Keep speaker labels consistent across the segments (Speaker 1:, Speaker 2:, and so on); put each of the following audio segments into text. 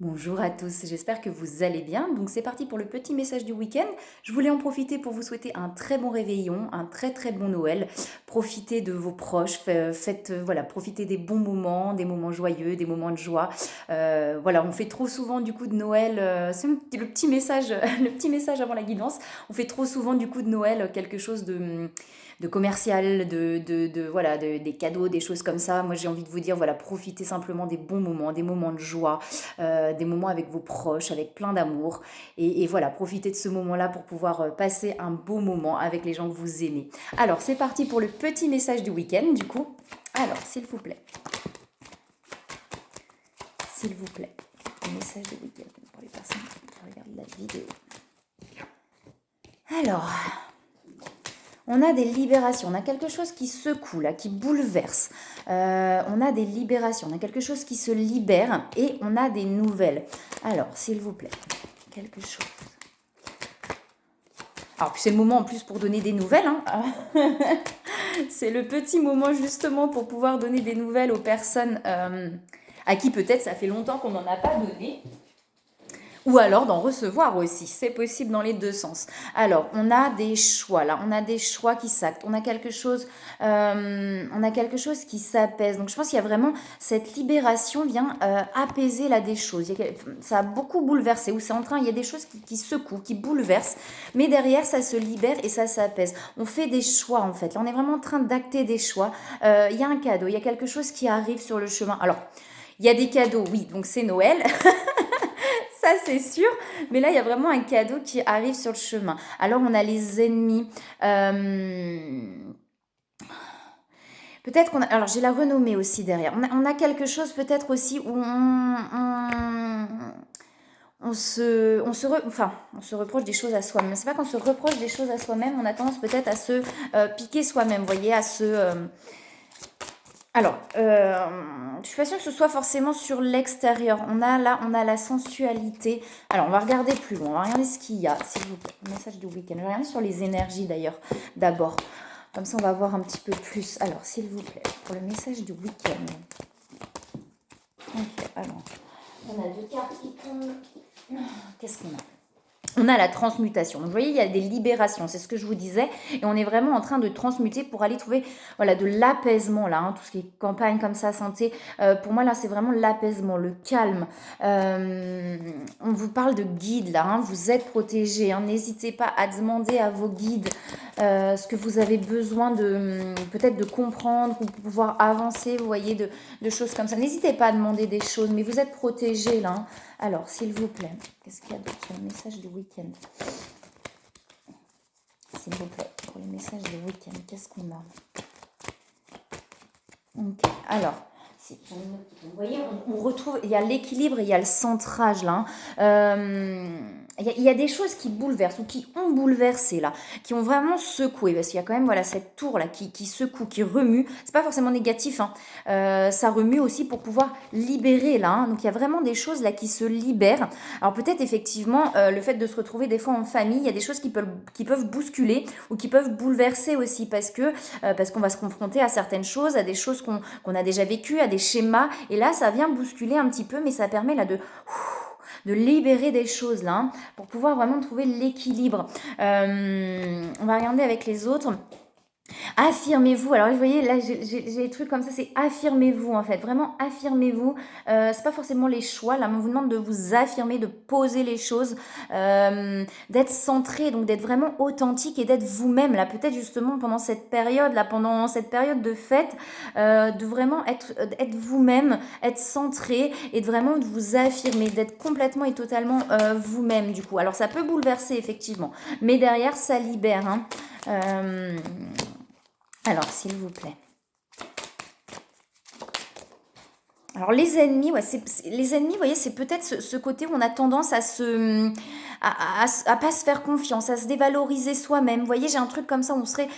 Speaker 1: Bonjour à tous, j'espère que vous allez bien. Donc c'est parti pour le petit message du week-end. Je voulais en profiter pour vous souhaiter un très bon réveillon, un très très bon Noël. Profitez de vos proches, faites voilà, profitez des moments joyeux, des moments de joie. Voilà, on fait trop souvent du coup de Noël. C'est le petit message, le petit message avant la guidance. On fait trop souvent du coup de Noël quelque chose de commercial, voilà, des cadeaux, des choses comme ça. Moi j'ai envie de vous dire voilà, profitez simplement des bons moments, des moments de joie des moments avec vos proches, avec plein d'amour. Et voilà, profitez de ce moment-là pour pouvoir passer un beau moment avec les gens que vous aimez. Alors, c'est parti pour le petit message du week-end, du coup. Alors, s'il vous plaît, le message du week-end pour les personnes qui regardent la vidéo. Alors, on a des libérations, on a quelque chose qui secoue, là, qui bouleverse. On a des libérations, on a quelque chose qui se libère et on a des nouvelles. Alors, s'il vous plaît, quelque chose. Alors, puis c'est le moment en plus pour donner des nouvelles. Hein. C'est le petit moment justement pour pouvoir donner des nouvelles aux personnes à qui peut-être ça fait longtemps qu'on n'en a pas donné. Ou alors d'en recevoir aussi, c'est possible dans les deux sens. Alors, on a des choix là, on a des choix qui s'actent, on a quelque chose qui s'apaise. Donc je pense qu'il y a vraiment cette libération vient apaiser là des choses. Ça a beaucoup bouleversé, ou c'est en train, il y a des choses qui secouent, qui bouleversent, mais derrière ça se libère et ça s'apaise. On fait des choix en fait. Là, on est vraiment en train d'acter des choix. Il y a un cadeau, il y a quelque chose qui arrive sur le chemin. Alors, il y a des cadeaux, oui, donc c'est Noël. Ça, c'est sûr. Mais là, il y a vraiment un cadeau qui arrive sur le chemin. Alors, on a les ennemis. Peut-être qu'on a... Alors, j'ai la renommée aussi derrière. On a quelque chose peut-être aussi où on se reproche des choses à soi-même. C'est pas qu'on se reproche des choses à soi-même, on a tendance peut-être à se piquer soi-même, vous voyez, à se... Alors, je suis pas sûre que ce soit forcément sur l'extérieur. On a la sensualité. Alors, on va regarder plus loin. On va regarder ce qu'il y a, s'il vous plaît. Le message du week-end. Je vais regarder sur les énergies d'ailleurs, d'abord. Comme ça, on va voir un petit peu plus. Alors, s'il vous plaît, pour le message du week-end. Ok, alors. On a deux cartes qui tombent. Qu'est-ce qu'on a? On a la transmutation. Donc, vous voyez, il y a des libérations, c'est ce que je vous disais. Et on est vraiment en train de transmuter pour aller trouver voilà, de l'apaisement, là, hein, tout ce qui est campagne comme ça, santé. Pour moi, là, c'est vraiment l'apaisement, le calme. On vous parle de guides, là. Hein, vous êtes protégés. Hein, n'hésitez pas à demander à vos guides ce que vous avez besoin de peut-être de comprendre pour pouvoir avancer, vous voyez, de choses comme ça. N'hésitez pas à demander des choses, mais vous êtes protégés, là. Hein. Alors, s'il vous plaît, qu'est-ce qu'il y a d'autre sur le message du week-end? S'il vous plaît, pour le message du week-end, qu'est-ce qu'on a? Ok, alors, vous voyez, on retrouve, il y a l'équilibre et il y a le centrage là. Il y a des choses qui bouleversent ou qui ont bouleversé là, qui ont vraiment secoué, parce qu'il y a quand même voilà, cette tour là qui secoue, qui remue. C'est pas forcément négatif, hein. Ça remue aussi pour pouvoir libérer là. Hein. Donc il y a vraiment des choses là qui se libèrent. Alors peut-être effectivement le fait de se retrouver des fois en famille, il y a des choses qui peuvent bousculer ou qui peuvent bouleverser aussi parce qu'on va se confronter à certaines choses, à des choses qu'on a déjà vécues, à des schémas. Et là, ça vient bousculer un petit peu, mais ça permet là de libérer des choses là, hein, pour pouvoir vraiment trouver l'équilibre. On va regarder avec les autres. Affirmez-vous. Alors, vous voyez, là, j'ai des trucs comme ça, c'est affirmez-vous, en fait. Vraiment, affirmez-vous. C'est pas forcément les choix. Là, on vous demande de vous affirmer, de poser les choses, d'être centré, donc d'être vraiment authentique et d'être vous-même. Là, peut-être justement pendant cette période, de fête, de vraiment être vous-même, être centré et de vraiment de vous affirmer, d'être complètement et totalement vous-même, du coup. Alors, ça peut bouleverser, effectivement. Mais derrière, ça libère, hein. Alors, s'il vous plaît. Alors, les ennemis, ouais, les ennemis, vous voyez, c'est peut-être ce côté où on a tendance à pas se faire confiance, à se dévaloriser soi-même. Vous voyez, j'ai un truc comme ça où on serait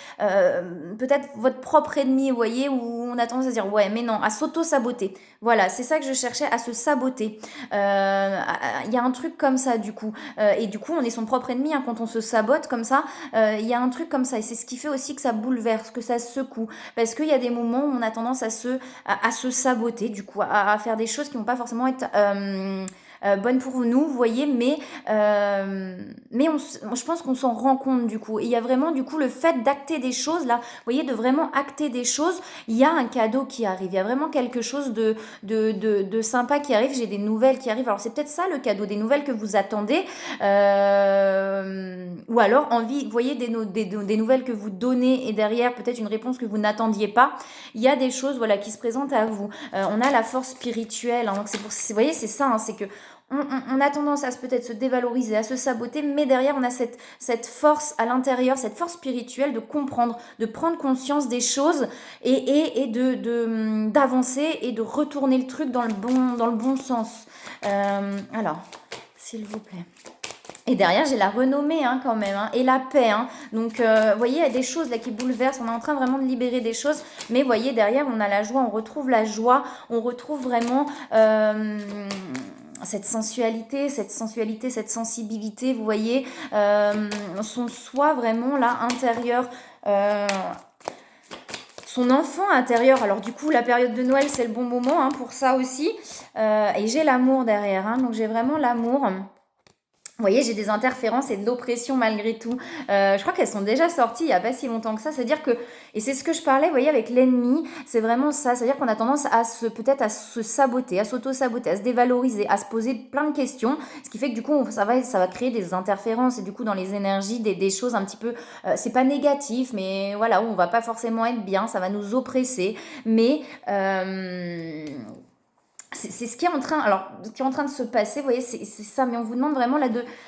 Speaker 1: peut-être votre propre ennemi, vous voyez, où on a tendance à dire, ouais, mais non, à s'auto-saboter. Voilà, c'est ça que je cherchais, à se saboter. Il y a un truc comme ça, du coup. Et du coup, on est son propre ennemi, hein, quand on se sabote comme ça. Il y a un truc comme ça. Et c'est ce qui fait aussi que ça bouleverse, que ça secoue. Parce qu'il y a des moments où on a tendance à se saboter, du coup, à faire des choses qui vont pas forcément être bonne pour nous, vous voyez, mais je pense qu'on s'en rend compte du coup. Et il y a vraiment du coup le fait d'acter des choses, là, vous voyez, de vraiment acter des choses, il y a un cadeau qui arrive, il y a vraiment quelque chose de sympa qui arrive, j'ai des nouvelles qui arrivent. Alors c'est peut-être ça le cadeau, des nouvelles que vous attendez, ou alors envie, vous voyez, des nouvelles que vous donnez et derrière peut-être une réponse que vous n'attendiez pas. Il y a des choses voilà, qui se présentent à vous. On a la force spirituelle, hein, donc vous voyez, c'est ça, hein, c'est que on a tendance à peut-être se dévaloriser, à se saboter, mais derrière, on a cette force à l'intérieur, cette force spirituelle de comprendre, de prendre conscience des choses et d'avancer et de retourner le truc dans le bon sens. Alors, s'il vous plaît. Et derrière, j'ai la renommée hein, quand même, hein, et la paix. Hein. Donc, vous voyez, il y a des choses là qui bouleversent. On est en train vraiment de libérer des choses. Mais vous voyez, derrière, on a la joie. On retrouve la joie. On retrouve vraiment cette sensualité, cette sensibilité. Vous voyez, son soi vraiment là, intérieur. Son enfant intérieur. Alors du coup, la période de Noël, c'est le bon moment hein, pour ça aussi. Et j'ai l'amour derrière. Hein, donc, j'ai vraiment l'amour. Vous voyez, j'ai des interférences et de l'oppression malgré tout. Je crois qu'elles sont déjà sorties il n'y a pas si longtemps que ça. C'est-à-dire que, et c'est ce que je parlais, vous voyez, avec l'ennemi, c'est vraiment ça. C'est-à-dire qu'on a tendance peut-être à se saboter, à s'auto-saboter, à se dévaloriser, à se poser plein de questions. Ce qui fait que du coup, ça va créer des interférences et du coup, dans les énergies, des choses un petit peu, c'est pas négatif, mais voilà, où on va pas forcément être bien, ça va nous oppresser. Mais, c'est ce qui est en train, alors, ce qui est en train de se passer, vous voyez, c'est ça, mais on vous demande vraiment là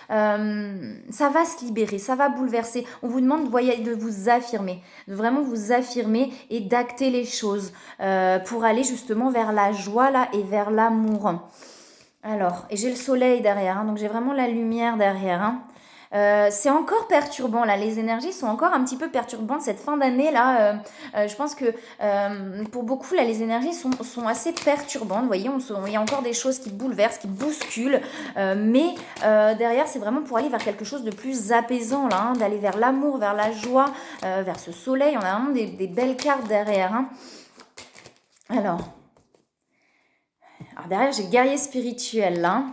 Speaker 1: ça va se libérer, ça va bouleverser. On vous demande, voyez, de vous affirmer, de vraiment vous affirmer et d'acter les choses pour aller justement vers la joie là et vers l'amour. Alors, et j'ai le soleil derrière, hein, donc j'ai vraiment la lumière derrière. Hein. C'est encore perturbant là, les énergies sont encore un petit peu perturbantes cette fin d'année là. Je pense que pour beaucoup là, les énergies sont assez perturbantes. Vous voyez, il y a encore des choses qui bouleversent, qui bousculent, mais derrière c'est vraiment pour aller vers quelque chose de plus apaisant là, hein, d'aller vers l'amour, vers la joie, vers ce soleil. On a vraiment des belles cartes derrière. Hein. Alors derrière, j'ai le guerrier spirituel là.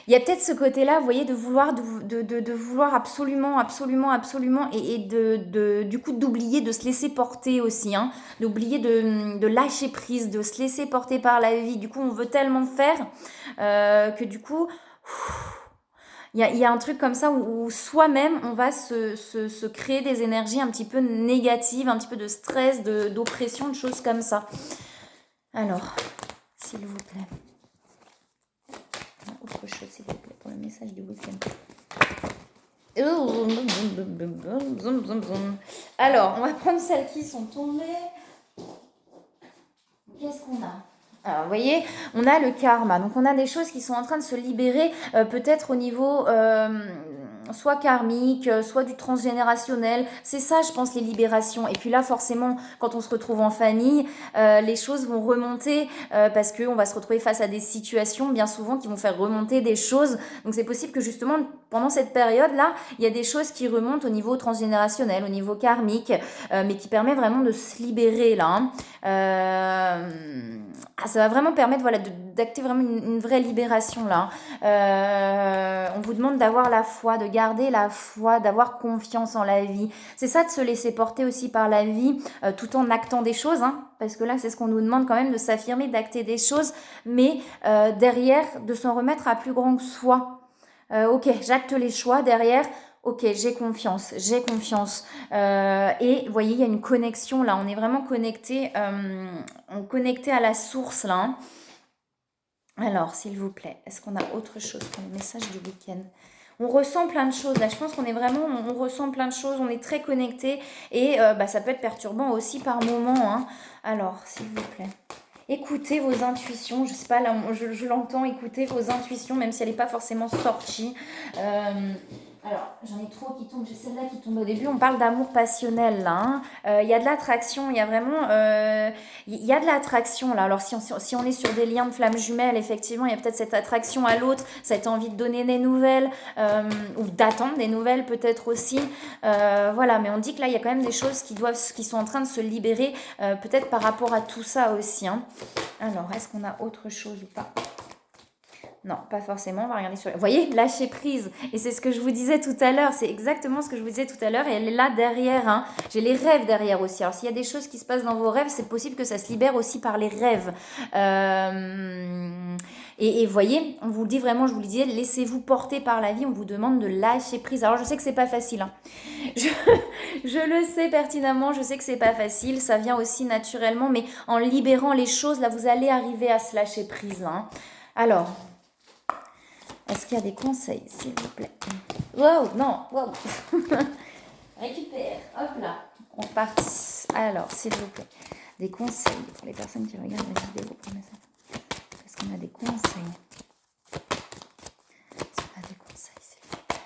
Speaker 1: Il y a peut-être ce côté-là, vous voyez, de vouloir, de vouloir absolument, absolument, absolument, et du coup d'oublier de se laisser porter aussi, hein, d'oublier de lâcher prise, de se laisser porter par la vie. Du coup, on veut tellement faire que du coup, il y a un truc comme ça où soi-même, on va se créer des énergies un petit peu négatives, un petit peu de stress, d'oppression, de choses comme ça. Alors, s'il vous plaît. Autre chose, s'il vous plaît, pour le message du week-end. Alors, on va prendre celles qui sont tombées. Qu'est-ce qu'on a ? Alors, vous voyez, on a le karma. Donc, on a des choses qui sont en train de se libérer, peut-être au niveau soit karmique, soit du transgénérationnel. C'est ça, je pense, les libérations. Et puis là, forcément, quand on se retrouve en famille, les choses vont remonter parce qu'on va se retrouver face à des situations, bien souvent, qui vont faire remonter des choses. Donc, c'est possible que justement, pendant cette période-là, il y a des choses qui remontent au niveau transgénérationnel, au niveau karmique, mais qui permet vraiment de se libérer, là. Hein. Ça va vraiment permettre voilà, d'acter vraiment une vraie libération là. On vous demande d'avoir la foi, de garder la foi, d'avoir confiance en la vie. C'est ça, de se laisser porter aussi par la vie tout en actant des choses. Hein, parce que là, c'est ce qu'on nous demande quand même, de s'affirmer, d'acter des choses, mais derrière, de s'en remettre à plus grand que soi. Ok, j'acte les choix derrière. Ok, j'ai confiance. Et vous voyez, il y a une connexion là. On est vraiment connecté à la source là. Hein. Alors, s'il vous plaît, est-ce qu'on a autre chose pour le message du week-end ? On ressent plein de choses là. Je pense qu'on est vraiment, on ressent plein de choses. On est très connecté et ça peut être perturbant aussi par moments. Hein. Alors, s'il vous plaît. Écoutez vos intuitions, je sais pas, là je l'entends, écoutez vos intuitions, même si elle n'est pas forcément sortie. Alors, j'en ai trop qui tombent, j'ai celle-là qui tombe au début, on parle d'amour passionnel là. Il y a de l'attraction, il y a vraiment... il y a de l'attraction là. Alors, si on est sur des liens de flammes jumelles, effectivement, il y a peut-être cette attraction à l'autre, cette envie de donner des nouvelles, ou d'attendre des nouvelles peut-être aussi. Voilà, mais on dit que là, il y a quand même des choses qui sont en train de se libérer, peut-être par rapport à tout ça aussi. Hein. Alors, est-ce qu'on a autre chose ou pas ? Non, pas forcément. On va regarder sur... Vous voyez, lâcher prise. Et c'est ce que je vous disais tout à l'heure. C'est exactement ce que je vous disais tout à l'heure. Et elle est là derrière. Hein. J'ai les rêves derrière aussi. Alors, s'il y a des choses qui se passent dans vos rêves, c'est possible que ça se libère aussi par les rêves. Et voyez, on vous le dit vraiment, je vous le disais, laissez-vous porter par la vie. On vous demande de lâcher prise. Alors, je sais que c'est pas facile. Hein. Je, je le sais pertinemment. Je sais que c'est pas facile. Ça vient aussi naturellement. Mais en libérant les choses, là, vous allez arriver à se lâcher prise. Hein. Alors... Est-ce qu'il y a des conseils, s'il vous plaît? Wow, non, wow. Récupère, hop là. On part. Alors, s'il vous plaît, des conseils pour les personnes qui regardent la vidéo. Est-ce qu'on a des conseils? Est-ce qu'on a des conseils, s'il vous plaît?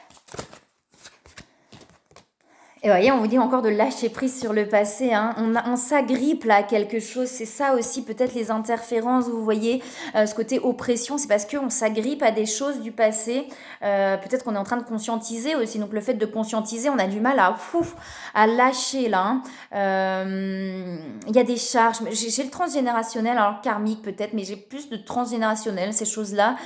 Speaker 1: Et voyez, on vous dit encore de lâcher prise sur le passé. Hein. On s'agrippe là à quelque chose. C'est ça aussi, peut-être les interférences, vous voyez, ce côté oppression, c'est parce qu'on s'agrippe à des choses du passé. Peut-être qu'on est en train de conscientiser aussi. Donc le fait de conscientiser, on a du mal à lâcher là. Il y a des charges. J'ai le transgénérationnel, alors karmique peut-être, mais j'ai plus de transgénérationnel, ces choses-là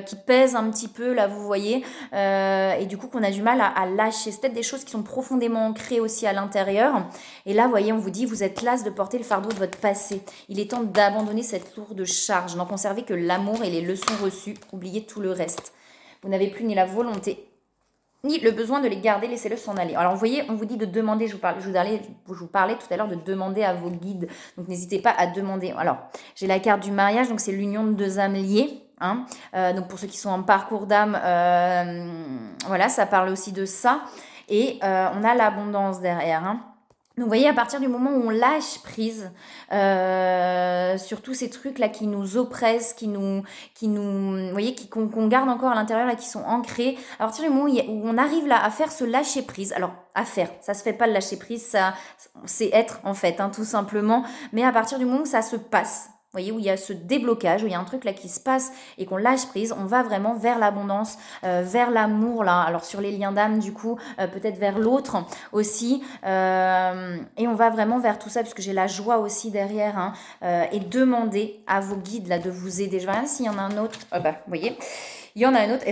Speaker 1: qui pèsent un petit peu, là, vous voyez. Et du coup, qu'on a du mal à lâcher. C'est peut-être des choses qui sont profondément ancré aussi à l'intérieur. Et là, vous voyez, on vous dit, vous êtes las de porter le fardeau de votre passé. Il est temps d'abandonner cette lourde charge, n'en conserver que l'amour et les leçons reçues. Oubliez tout le reste. Vous n'avez plus ni la volonté, ni le besoin de les garder, laissez-le s'en aller. Alors, vous voyez, on vous dit de demander, je vous parlais tout à l'heure de demander à vos guides. Donc, n'hésitez pas à demander. Alors, j'ai la carte du mariage, donc c'est l'union de deux âmes liées. Hein. Donc, pour ceux qui sont en parcours d'âme, voilà, ça parle aussi de ça. Et on a l'abondance derrière. Hein. Donc, vous voyez, à partir du moment où on lâche prise sur tous ces trucs-là qui nous oppressent, vous voyez, qu'on garde encore à l'intérieur, là, qui sont ancrés, à partir du moment où on arrive là à faire ce lâcher prise, alors, à faire, ça se fait pas le lâcher prise, ça, c'est être, en fait, hein, tout simplement, mais à partir du moment où ça se passe, vous voyez, où il y a ce déblocage, où il y a un truc là qui se passe et qu'on lâche prise, on va vraiment vers l'abondance, vers l'amour là. Alors sur les liens d'âme du coup, peut-être vers l'autre aussi. Et on va vraiment vers tout ça puisque j'ai la joie aussi derrière. Hein, et demander à vos guides là de vous aider. Je vais regarder s'il y en a un autre. Vous voyez, il y en a un autre.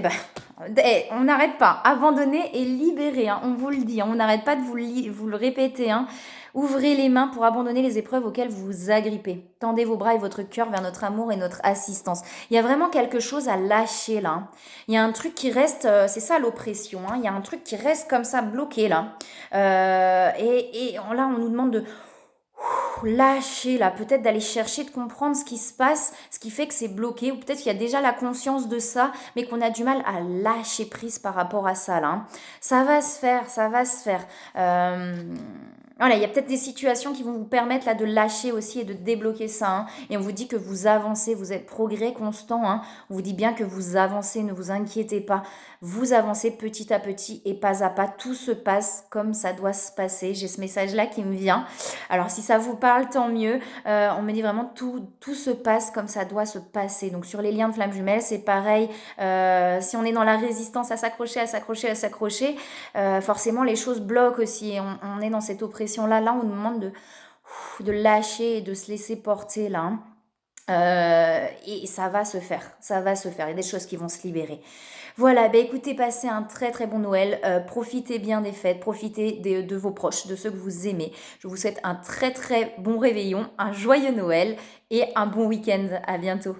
Speaker 1: On n'arrête pas. Abandonner et libérer. Hein, on vous le dit. Hein, on n'arrête pas de vous le répéter. Hein. Ouvrez les mains pour abandonner les épreuves auxquelles vous vous agrippez. Tendez vos bras et votre cœur vers notre amour et notre assistance. Il y a vraiment quelque chose à lâcher là. Il y a un truc qui reste, c'est ça l'oppression. Hein. Il y a un truc qui reste comme ça bloqué là. Et là, on nous demande de lâcher là, peut-être d'aller chercher, de comprendre ce qui se passe, ce qui fait que c'est bloqué, ou peut-être qu'il y a déjà la conscience de ça, mais qu'on a du mal à lâcher prise par rapport à ça là. Hein. Ça va se faire, ça va se faire. Voilà, il y a peut-être des situations qui vont vous permettre là de lâcher aussi et de débloquer ça. Hein. Et on vous dit que vous avancez, vous êtes progrès constant. Hein. On vous dit bien que vous avancez, ne vous inquiétez pas. Vous avancez petit à petit et pas à pas. Tout se passe comme ça doit se passer. J'ai ce message-là qui me vient. Alors si ça vous parle, tant mieux. On me dit vraiment tout se passe comme ça doit se passer. Donc sur les liens de flammes jumelles, c'est pareil. Si on est dans la résistance à s'accrocher, forcément les choses bloquent aussi. On est dans cette oppression. Là, on nous demande de lâcher et de se laisser porter là. Et ça va se faire. Il y a des choses qui vont se libérer. Voilà, écoutez, passez un très très bon Noël. Profitez bien des fêtes, profitez de vos proches, de ceux que vous aimez. Je vous souhaite un très très bon réveillon, un joyeux Noël et un bon week-end. À bientôt.